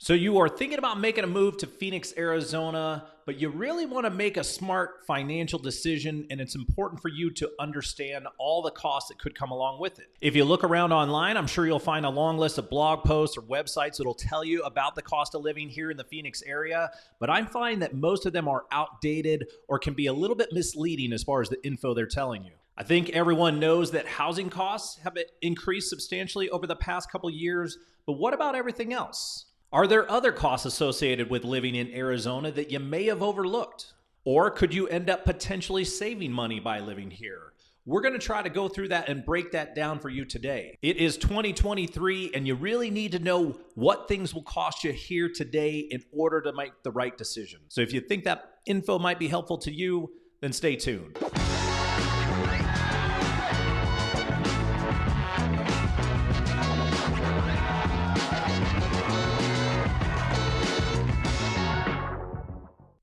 So you are thinking about making a move to Phoenix, Arizona, but you really want to make a smart financial decision, and it's important for you to understand all the costs that could come along with it. If you look around online, I'm sure you'll find a long list of blog posts or websites that'll tell you about the cost of living here in the Phoenix area, but I find that most of them are outdated or can be a little bit misleading as far as the info they're telling you. I think everyone knows that housing costs have increased substantially over the past couple of years, but what about everything else? Are there other costs associated with living in Arizona that you may have overlooked? Or could you end up potentially saving money by living here? We're going to try to go through that and break that down for you today. It is 2023, and you really need to know what things will cost you here today in order to make the right decision. So if you think that info might be helpful to you, then stay tuned.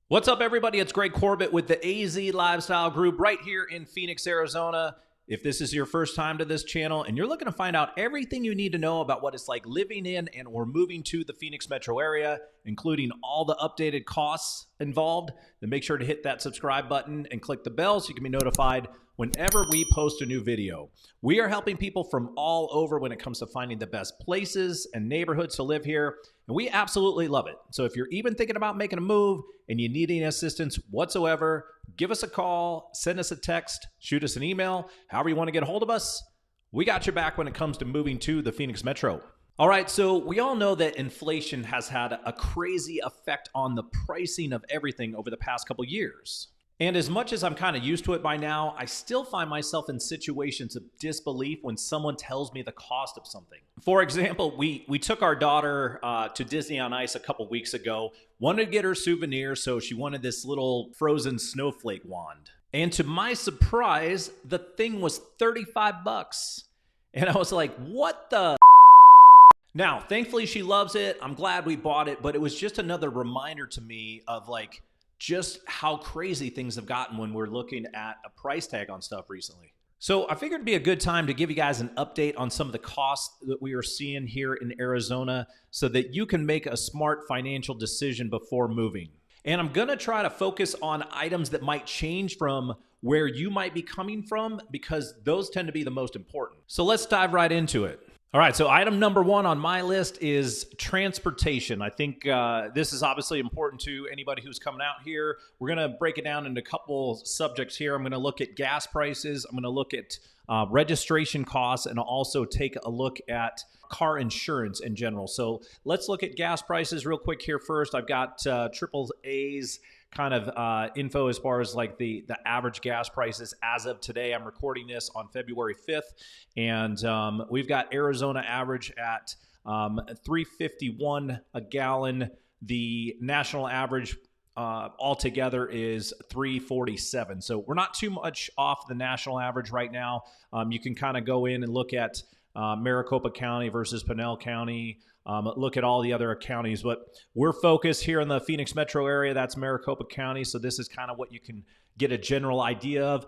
What's up, everybody? It's Greg Corbett with the AZ Lifestyle Group right here in Phoenix, Arizona. If this is your first time to this channel and you're looking to find out everything you need to know about what it's like living in and or moving to the Phoenix metro area, including all the updated costs involved, then make sure to hit that subscribe button and click the bell so you can be notified whenever we post a new video. We are helping people from all over when it comes to finding the best places and neighborhoods to live here, and we absolutely love it. So if you're even thinking about making a move and you need any assistance whatsoever, give us a call, send us a text, shoot us an email, however you want to get a hold of us. We got your back when it comes to moving to the Phoenix metro. All right, so we all know that inflation has had a crazy effect on the pricing of everything over the past couple years. And as much as I'm kind of used to it by now, I still find myself in situations of disbelief when someone tells me the cost of something. For example, we took our daughter to Disney on Ice a couple weeks ago, wanted to get her souvenir, so she wanted this little frozen snowflake wand. And to my surprise, the thing was $35. And I was like, what the? Now, thankfully she loves it. I'm glad we bought it, but it was just another reminder to me of like, just how crazy things have gotten when we're looking at a price tag on stuff recently. So I figured it'd be a good time to give you guys an update on some of the costs that we are seeing here in Arizona so that you can make a smart financial decision before moving. And I'm gonna try to focus on items that might change from where you might be coming from because those tend to be the most important. So let's dive right into it. All right, so item number one on my list is transportation. I think this is obviously important to anybody who's coming out here. We're going to break it down into a couple subjects here. I'm going to look at gas prices. I'm going to look at registration costs, and I'll also take a look at car insurance in general. So let's look at gas prices real quick here first. I've got AAA's kind of info as far as like the average gas prices as of today. I'm recording this on February 5th, and we've got Arizona average at $3.51 a gallon. The national average altogether is $3.47. So we're not too much off the national average right now. You can kind of go in and look at Maricopa County versus Pinal County. Look at all the other counties, but we're focused here in the Phoenix metro area. That's Maricopa County. So this is kind of what you can get a general idea of.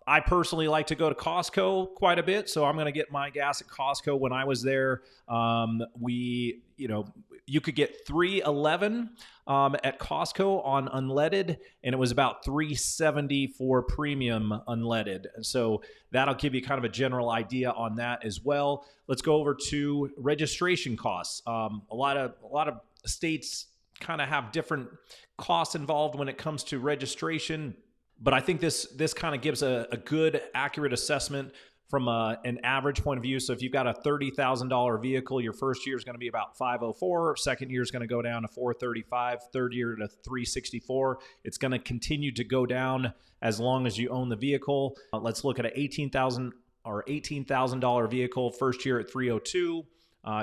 I personally like to go to Costco quite a bit. So I'm going to get my gas at Costco. When I was there, you could get $3.11 at Costco on unleaded, and it was about $3.70 for premium unleaded. So that'll give you kind of a general idea on that as well. Let's go over to registration costs. A lot of states kind of have different costs involved when it comes to registration, but I think this kind of gives a good, accurate assessment from an average point of view. So if you've got a $30,000 vehicle, your first year is going to be about $504. Second year is going to go down to $435. Third year to $364. It's going to continue to go down as long as you own the vehicle. Let's look at an $18,000 vehicle. First year at $302,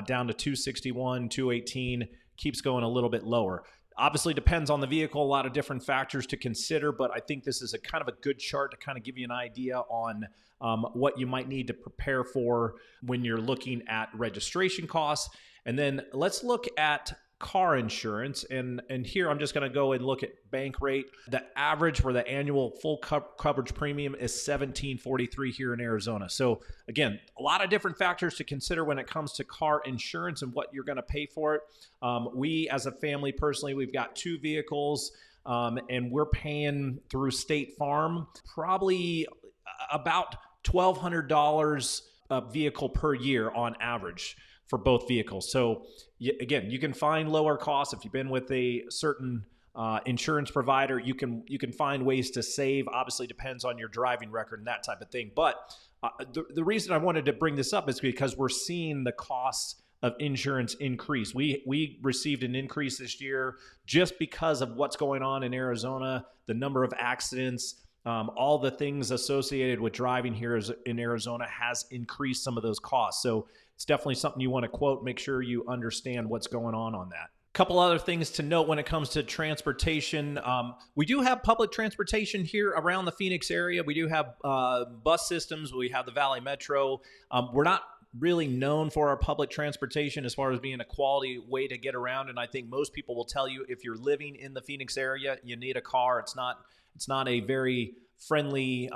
down to $261, $218. Keeps going a little bit lower. Obviously depends on the vehicle, a lot of different factors to consider, but I think this is a kind of a good chart to kind of give you an idea on what you might need to prepare for when you're looking at registration costs. And then let's look at car insurance. And here I'm just going to go and look at bank rate. The average for the annual full coverage premium is $17.43 here in Arizona. So again, a lot of different factors to consider when it comes to car insurance and what you're going to pay for it. We as a family, personally, we've got 2 vehicles, and we're paying through State Farm probably about $1,200 a vehicle per year on average for both vehicles. So again, you can find lower costs if you've been with a certain insurance provider. You can find ways to save. Obviously, depends on your driving record and that type of thing. But the reason I wanted to bring this up is because we're seeing the costs of insurance increase. We received an increase this year just because of what's going on in Arizona, the number of accidents. All the things associated with driving here in Arizona has increased some of those costs. So it's definitely something you want to quote. Make sure you understand what's going on that. Couple other things to note when it comes to transportation. We do have public transportation here around the Phoenix area. We do have bus systems. We have the Valley Metro. We're not really known for our public transportation as far as being a quality way to get around. And I think most people will tell you if you're living in the Phoenix area, you need a car. It's not a very friendly,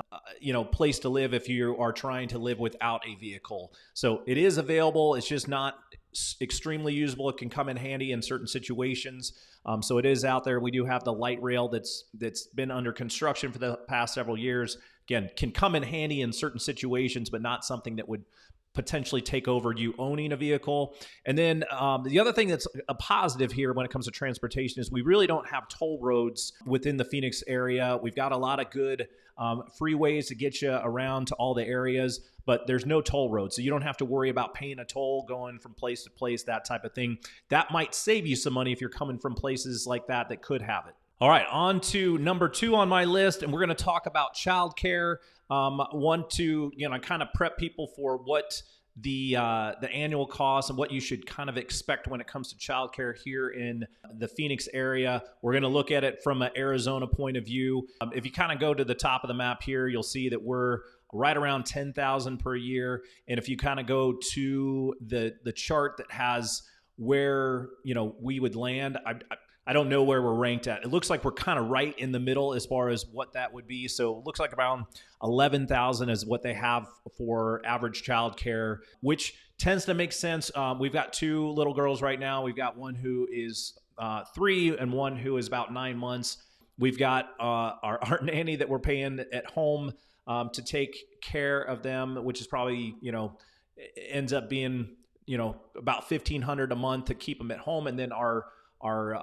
place to live if you are trying to live without a vehicle. So it is available. It's just not extremely usable. It can come in handy in certain situations. So it is out there. We do have the light rail that's been under construction for the past several years. Again, can come in handy in certain situations, but not something that would potentially take over you owning a vehicle. And then the other thing that's a positive here when it comes to transportation is we really don't have toll roads within the Phoenix area. We've got a lot of good freeways to get you around to all the areas, but there's no toll road. So you don't have to worry about paying a toll going from place to place, that type of thing. That might save you some money if you're coming from places like that could have it. All right, on to number 2 on my list, and we're going to talk about childcare. Want to kind of prep people for what the annual cost and what you should kind of expect when it comes to childcare here in the Phoenix area. We're going to look at it from an Arizona point of view. If you kind of go to the top of the map here, you'll see that we're right around $10,000 per year. And if you kind of go to the chart that has where we would land, I don't know where we're ranked at. It looks like we're kind of right in the middle as far as what that would be. So it looks like around 11,000 is what they have for average childcare, which tends to make sense. We've got 2 little girls right now. We've got one who is 3 and one who is about 9 months. We've got our nanny that we're paying at home to take care of them, which is probably, ends up being, about $1,500 a month to keep them at home. And then our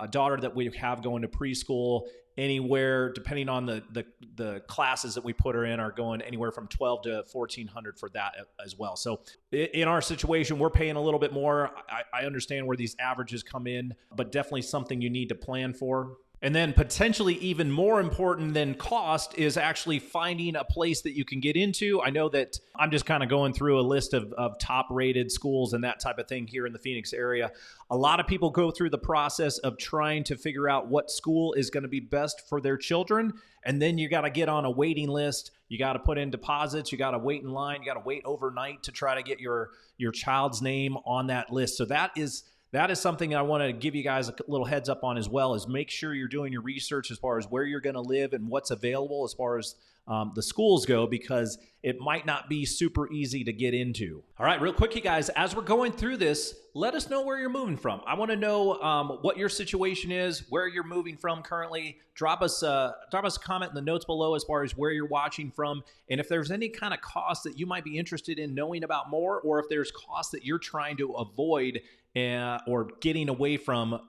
daughter that we have going to preschool, anywhere, depending on the classes that we put her in, are going anywhere from $1,200 to $1,400 for that as well. So in our situation, we're paying a little bit more. I understand where these averages come in, but definitely something you need to plan for. And then potentially even more important than cost is actually finding a place that you can get into. I know that I'm just kind of going through a list of top rated schools and that type of thing here in the Phoenix area. A lot of people go through the process of trying to figure out what school is going to be best for their children. And then you got to get on a waiting list. You got to put in deposits. You got to wait in line. You got to wait overnight to try to get your child's name on that list. So that is something I want to give you guys a little heads up on as well, is make sure you're doing your research as far as where you're going to live and what's available as far as the schools go, because it might not be super easy to get into. All right, real quick, you guys, as we're going through this, let us know where you're moving from. I want to know what your situation is, where you're moving from currently. Drop us a comment in the notes below as far as where you're watching from, and if there's any kind of cost that you might be interested in knowing about more, or if there's costs that you're trying to avoid or getting away from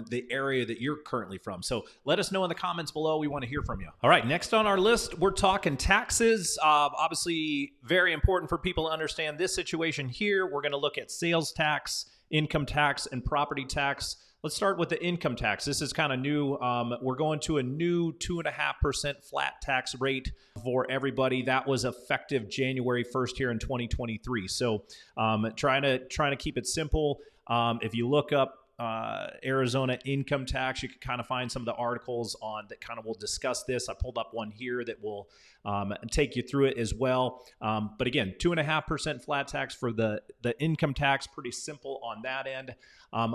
the area that you're currently from. So let us know in the comments below. We want to hear from you. All right, next on our list, we're talking taxes. Obviously, very important for people to understand this situation here. We're going to look at sales tax, income tax, and property tax. Let's start with the income tax. This is kind of new. We're going to a new 2.5% flat tax rate for everybody. That was effective January 1st here in 2023. So trying to keep it simple. If you look up Arizona income tax. You can kind of find some of the articles on that kind of will discuss this. I pulled up one here that will take you through it as well. But again, 2.5% flat tax for the income tax, pretty simple on that end.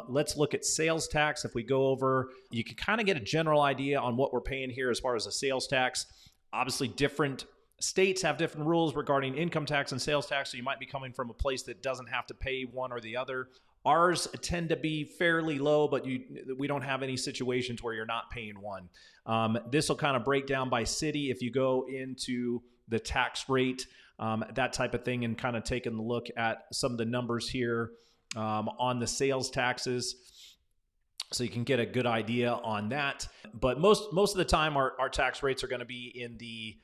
Let's look at sales tax. If we go over, you can kind of get a general idea on what we're paying here as far as the sales tax. Obviously, different states have different rules regarding income tax and sales tax, so you might be coming from a place that doesn't have to pay one or the other. Ours tend to be fairly low, but we don't have any situations where you're not paying one. This will kind of break down by city if you go into the tax rate, that type of thing, and kind of taking a look at some of the numbers here on the sales taxes, so you can get a good idea on that. But most of the time, our tax rates are going to be in the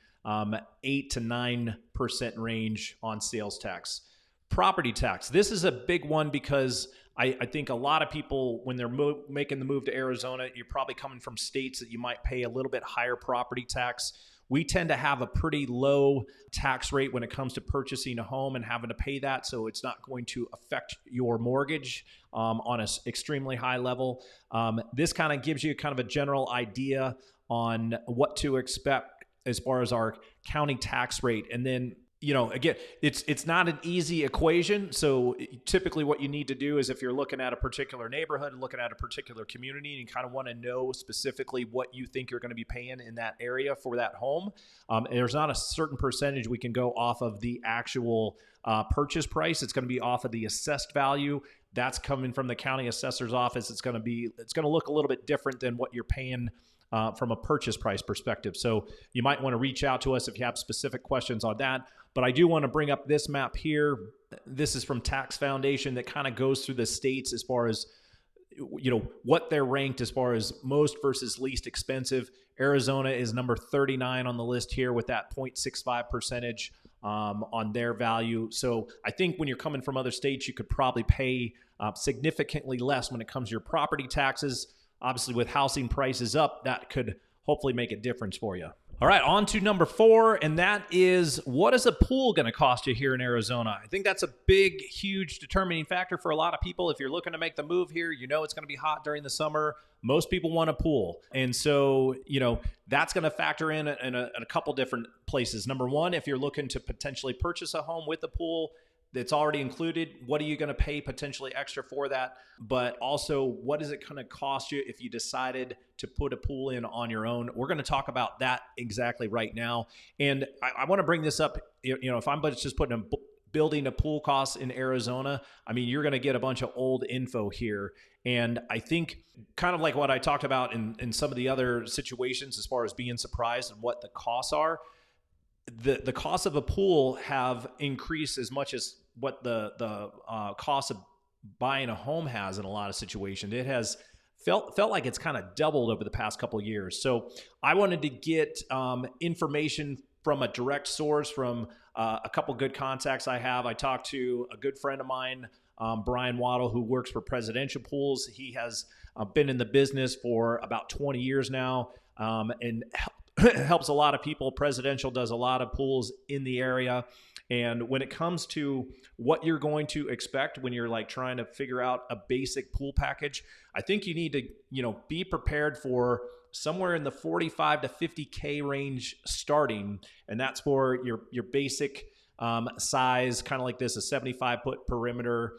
8 to 9% range on sales tax. Property tax. This is a big one because I think a lot of people, when they're making the move to Arizona, you're probably coming from states that you might pay a little bit higher property tax. We tend to have a pretty low tax rate when it comes to purchasing a home and having to pay that, so it's not going to affect your mortgage on an extremely high level. This kind of gives you kind of a general idea on what to expect as far as our county tax rate. And then, again, it's not an easy equation. So typically what you need to do is, if you're looking at a particular neighborhood, looking at a particular community, and you kind of want to know specifically what you think you're going to be paying in that area for that home, there's not a certain percentage we can go off of the actual purchase price. It's going to be off of the assessed value. That's coming from the county assessor's office. It's going to look a little bit different than what you're paying from a purchase price perspective. So you might want to reach out to us if you have specific questions on that. But I do want to bring up this map here. This is from Tax Foundation that kind of goes through the states as far as, what they're ranked as far as most versus least expensive. Arizona is number 39 on the list here with that 0.65 percentage on their value. So I think when you're coming from other states, you could probably pay significantly less when it comes to your property taxes. Obviously, with housing prices up, that could hopefully make a difference for you. All right, on to number 4, and that is, what is a pool going to cost you here in Arizona? I think that's a big, huge determining factor for a lot of people. If you're looking to make the move here, it's going to be hot during the summer. Most people want a pool. And so, that's going to factor in a couple different places. Number one, if you're looking to potentially purchase a home with a pool that's already included, what are you going to pay potentially extra for that? But also, what is it going to cost you if you decided to put a pool in on your own? We're going to talk about that exactly right now. And I want to bring this up. If I'm just building a pool cost in Arizona, you're going to get a bunch of old info here. And I think kind of like what I talked about in some of the other situations as far as being surprised and what the costs are, the cost of a pool have increased as much as what the cost of buying a home has in a lot of situations. It has felt like it's kind of doubled over the past couple of years. So I wanted to get information from a direct source from a couple good contacts I have. I talked to a good friend of mine, Brian Waddle, who works for Presidential Pools. He has been in the business for about 20 years now, and helps a lot of people. Presidential does a lot of pools in the area. And when it comes to what you're going to expect when you're like trying to figure out a basic pool package, I think you need to, be prepared for somewhere in the 45 to 50K range starting. And that's for your basic size, kind of like this, a 75-foot perimeter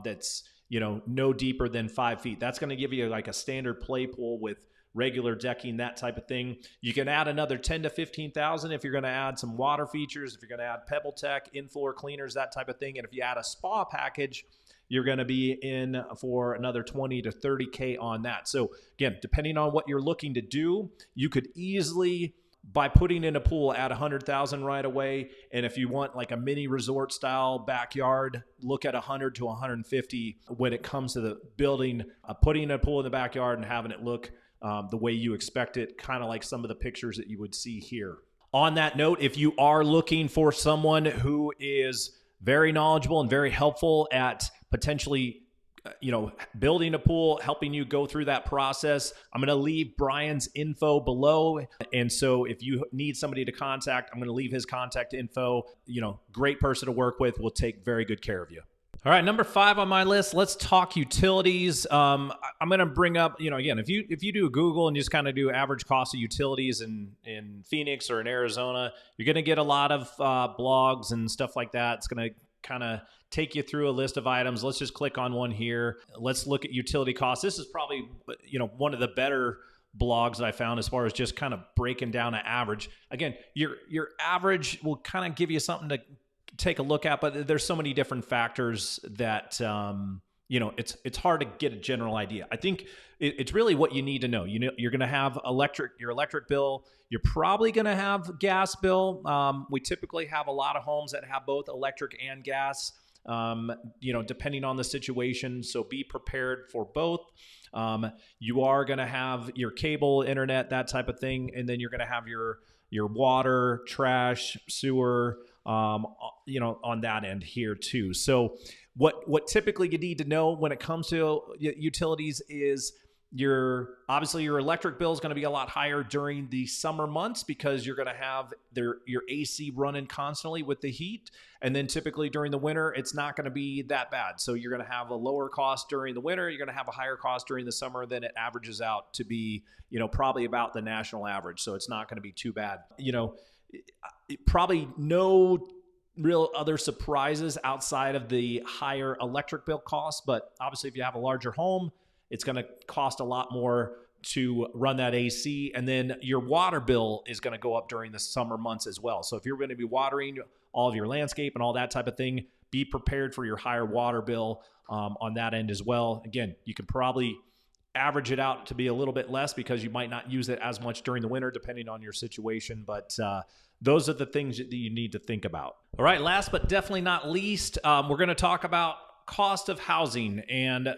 that's, no deeper than 5 feet. That's going to give you like a standard play pool with regular decking, that type of thing. You can add another 10 to 15,000 if you're going to add some water features, if you're going to add Pebble Tech, in-floor cleaners, that type of thing. And if you add a spa package, you're going to be in for another 20 to 30K on that. So again, depending on what you're looking to do, you could easily, by putting in a pool, add 100,000 right away. And if you want like a mini resort style backyard, look at 100 to 150 when it comes to the building, putting in a pool in the backyard and having it look the way you expect it, kind of like some of the pictures that you would see here. On that note, if you are looking for someone who is very knowledgeable and very helpful at potentially building a pool, helping you go through that process, I'm going to leave Brian's info below. And so if you need somebody to contact, I'm going to leave his contact info. Great person to work with, will take very good care of you. All right, number 5 on my list. Let's talk utilities. I'm going to bring up, again, if you do Google and just kind of do average cost of utilities in Phoenix or in Arizona, you're going to get a lot of blogs and stuff like that. It's going to kind of take you through a list of items. Let's just click on one here. Let's look at utility costs. This is probably, one of the better blogs that I found as far as just kind of breaking down an average. Again, your average will kind of give you something to take a look at, but there's so many different factors that it's hard to get a general idea. I think it's really what you need to know. You're going to have your electric bill. You're probably going to have gas bill. We typically have a lot of homes that have both electric and gas, depending on the situation. So be prepared for both. You are going to have your cable, internet, that type of thing, and then you're going to have your water, trash, sewer, on that end here too. So what typically you need to know when it comes to utilities is your electric bill is going to be a lot higher during the summer months because you're going to have your AC running constantly with the heat. And then typically during the winter, it's not going to be that bad. So you're going to have a lower cost during the winter. You're going to have a higher cost during the summer. Then it averages out to be, probably about the national average. So it's not going to be too bad. Probably no real other surprises outside of the higher electric bill costs. But obviously if you have a larger home, it's going to cost a lot more to run that AC. And then your water bill is going to go up during the summer months as well. So if you're going to be watering all of your landscape and all that type of thing, be prepared for your higher water bill on that end as well. Again, you can probably average it out to be a little bit less because you might not use it as much during the winter, depending on your situation. But those are the things that you need to think about. All right, last but definitely not least, we're going to talk about cost of housing, and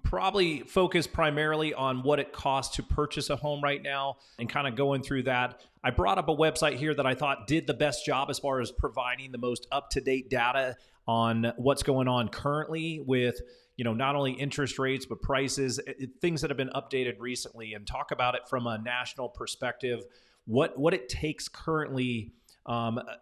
probably focus primarily on what it costs to purchase a home right now and kind of going through that. I brought up a website here that I thought did the best job as far as providing the most up-to-date data on what's going on currently with not only interest rates, but prices, things that have been updated recently, and talk about it from a national perspective, what it takes currently,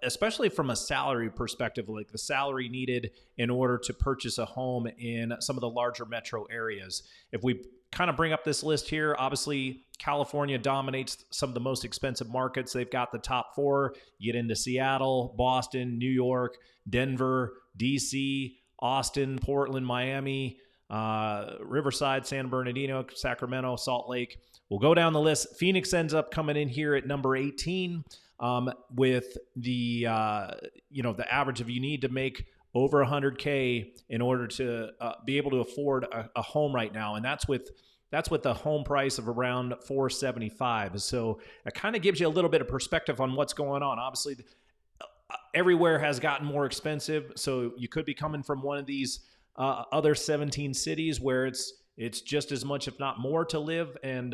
especially from a salary perspective, like the salary needed in order to purchase a home in some of the larger metro areas. If we kind of bring up this list here, obviously California dominates some of the most expensive markets. They've got the top 4. You get into Seattle, Boston, New York, Denver, DC, Austin, Portland, Miami, Riverside, San Bernardino, Sacramento, Salt Lake. We'll go down the list. Phoenix ends up coming in here at number 18 with the average of you need to make over $100K in order to be able to afford a home right now. And that's with the home price of around $475. So it kind of gives you a little bit of perspective on what's going on. Obviously, everywhere has gotten more expensive. So you could be coming from one of these other 17 cities where it's just as much, if not more, to live and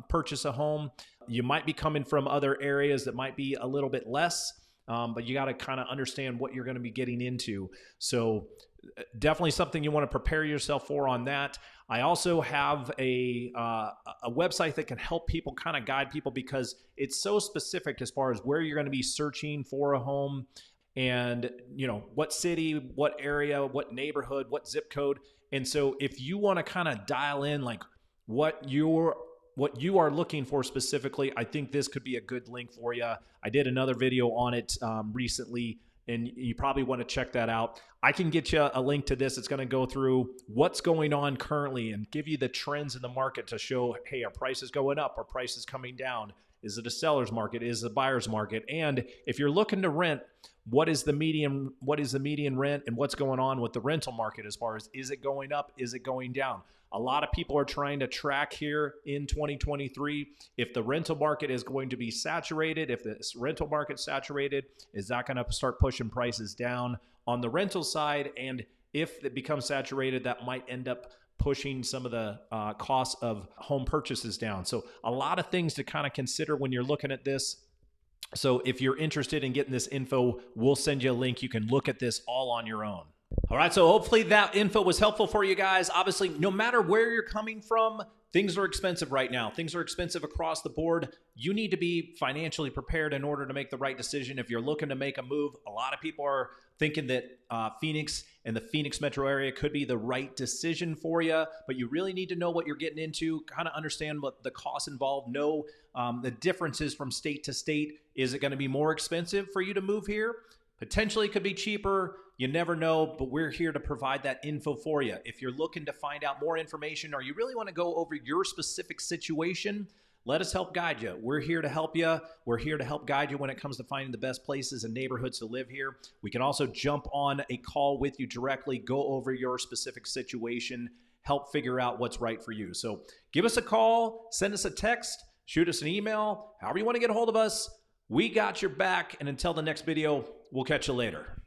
purchase a home. You might be coming from other areas that might be a little bit less, but you got to kind of understand what you're going to be getting into. So definitely something you want to prepare yourself for on that. I also have a website that can help people, kind of guide people, because it's so specific as far as where you're going to be searching for a home and, what city, what area, what neighborhood, what zip code. And so if you want to kind of dial in like what you are looking for specifically, I think this could be a good link for you. I did another video on it recently, and you probably want to check that out. I can get you a link to this. It's going to go through what's going on currently and give you the trends in the market to show, hey, are prices going up? Are prices coming down? Is it a seller's market? Is it a buyer's market? And if you're looking to rent, what is the median rent, and what's going on with the rental market as far as, is it going up? Is it going down? A lot of people are trying to track here in 2023 if the rental market is going to be saturated. If this rental market's saturated, is that going to start pushing prices down on the rental side? And if it becomes saturated, that might end up pushing some of the costs of home purchases down. So a lot of things to kind of consider when you're looking at this. So if you're interested in getting this info, we'll send you a link. You can look at this all on your own. All right, so hopefully that info was helpful for you guys. Obviously, no matter where you're coming from, things are expensive right now. Things are expensive across the board. You need to be financially prepared in order to make the right decision. If you're looking to make a move, a lot of people are thinking that Phoenix and the Phoenix metro area could be the right decision for you, but you really need to know what you're getting into, kind of understand what the costs involved, know the differences from state to state. Is it going to be more expensive for you to move here? Potentially could be cheaper. You never know, but we're here to provide that info for you. If you're looking to find out more information or you really want to go over your specific situation, let us help guide you. We're here to help you. We're here to help guide you when it comes to finding the best places and neighborhoods to live here. We can also jump on a call with you directly, go over your specific situation, help figure out what's right for you. So give us a call, send us a text, shoot us an email, however you want to get a hold of us. We got your back, and until the next video, we'll catch you later.